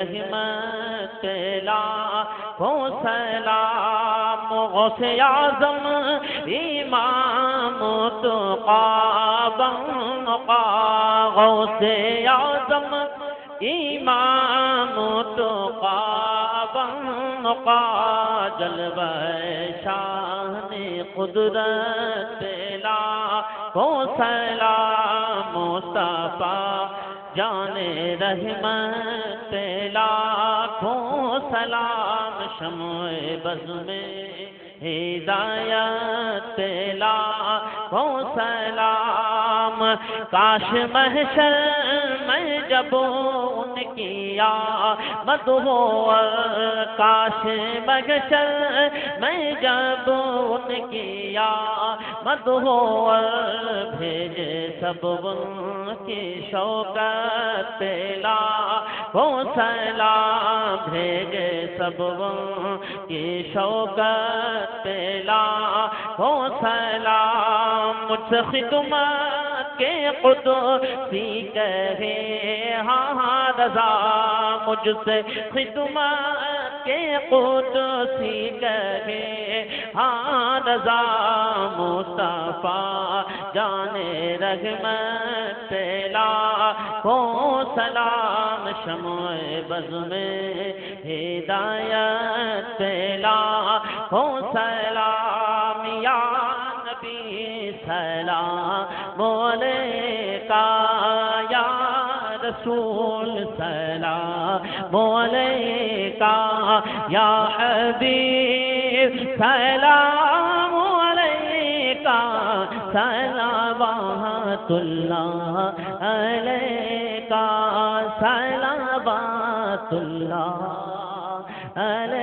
رحمت لاکھوں سلام غوث اعظم امام تقابا غوث اعظم امام تقابا جلوہ شان قدرت لاکھوں سلام مصطفیٰ جان رحمت لاکھوں سلام شمع بز میں ہدایت لاکھوں سلام کاش محشر میں جب ان کی آمد ہو کاش محشر میں جب ان کی آمد ہو بھیجے سب ان کی شوکت لاکھوں سلام بھیجے سب ان کی شوکت لاکھوں سلام مجھ سے خدمت کے قدسی کہے ہاں رضا مجھ سے خدمت کے قدسی کہے ہاں رضا مصطفیٰ جان رحمت لاکھوں سلام شمع بز میں ہدایت لاکھوں سلام یا نبی سلام علیکہ یا رسول سلام علیکہ یا حبیب سلام علیکہ صلوات اللہ علیکہ صلوات اللہ علیکہ